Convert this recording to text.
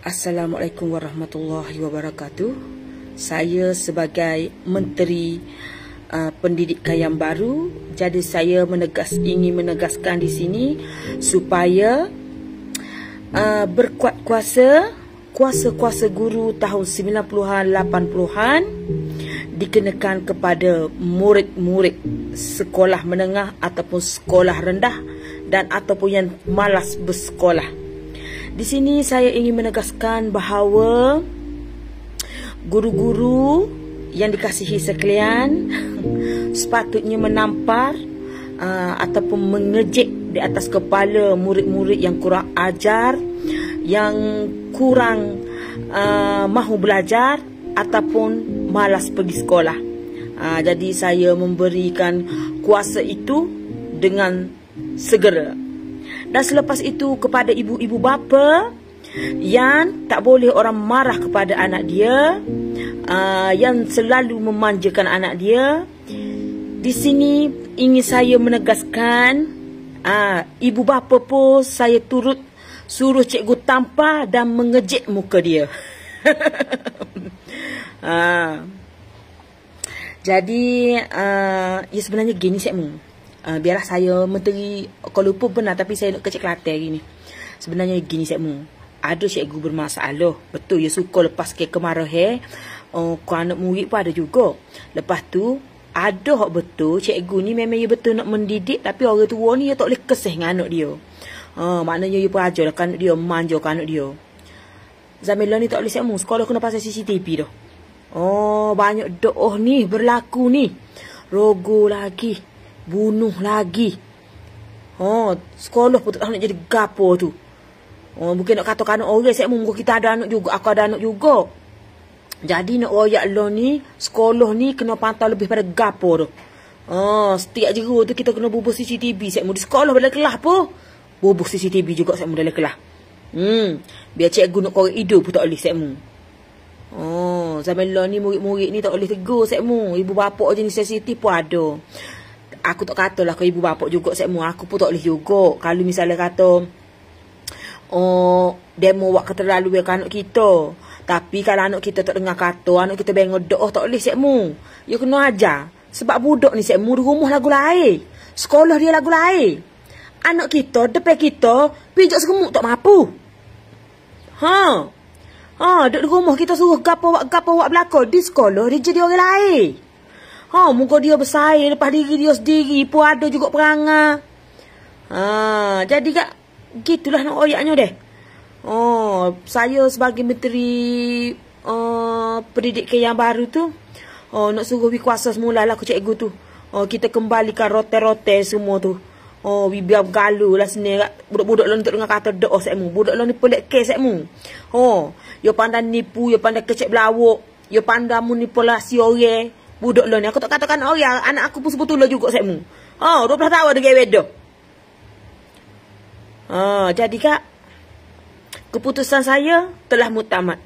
Assalamualaikum warahmatullahi wabarakatuh. Saya sebagai Menteri Pendidikan yang baru, jadi saya ingin menegaskan di sini supaya berkuat kuasa guru tahun 90-an 80-an dikenakan kepada murid-murid sekolah menengah ataupun sekolah rendah dan ataupun yang malas bersekolah. Di sini saya ingin menegaskan bahawa guru-guru yang dikasihi sekalian sepatutnya menampar ataupun mengejek di atas kepala murid-murid yang kurang ajar, yang kurang mahu belajar ataupun malas pergi sekolah. Jadi saya memberikan kuasa itu dengan segera. Dan selepas itu kepada ibu-ibu bapa yang tak boleh orang marah kepada anak dia, yang selalu memanjakan anak dia. Di sini ingin saya menegaskan, ibu bapa pun saya turut suruh cikgu tampar dan mengejek muka dia. Jadi ya sebenarnya gini sekmu. Biarlah saya Menteri kalau lupa benar, tapi saya nak kecek Kelantan hari ni. Sebenarnya gini sekmu, ada cikgu bermasalah. Betul, ya suka lepas ke kemarahan. Kau anak murid pun ada juga. Lepas tu ada hak betul cikgu ni memang dia betul nak mendidik, tapi orang tua ni dia tak boleh kesih dengan anak dia. Maknanya dia pun ajarlah kan anak dia, memanjakan anak dia. Zaman ni tak boleh sekmu, sekolah kena pasal CCTV dah. Banyak doa ni berlaku ni. Rogo lagi, bunuh lagi. Sekolah pun tak nak jadi gapo tu. Bukan nak katakan orang saya munggu kita ada anak juga, aku ada anak juga. Jadi nak royak lo ni, sekolah ni kena pantau lebih pada gapo tu. Setiap jeru tu kita kena bubuh CCTV saya di sekolah dalam kelas pun. Bubuh CCTV juga saya dalam kelas. Biar cikgu nak korek hidup pun tak boleh saya zaman lo ni murid-murid ni tak boleh tegur saya ibu bapa jenis sensitif pun ada. Aku tak katalah ke ibu bapa juga semua. Aku pun tak boleh juga. Kalau misalnya kata demo buat keterlaluan ke anak kita. Tapi kalau anak kita tak dengar kata, anak kita bengok doa, tak boleh semua. Ya kena ajar. Sebab budak ni semua di rumah lagu lain, sekolah dia lagu lain. Anak kita depan kita pijak segemuk tak mampu. Duduk di rumah kita suruh gapo buat belakang. Di sekolah dia jadi orang lain. Muka dia bersaing lepas diri dia sendiri pun ada juga perangai. Jadi kak, gitulah nak oyaknya deh. Saya sebagai Menteri Pendidikan yang baru tu, nak suruh kuasa semula lah ke cikgu tu. Kita kembalikan rote-rote semua tu. Biar galu lah sini. Budak-budak lo ni tak dengar kata doa sekmu. Budak lo ni pelik kes sekmu. Dia pandai nipu, dia pandai kecek belawak, dia pandai manipulasi orang. Budak lo ni, aku tak katakan orang, anak aku pun sebetulnya juga sekmu. 12 tahun dia beda. Jadi kak, keputusan saya telah muktamad.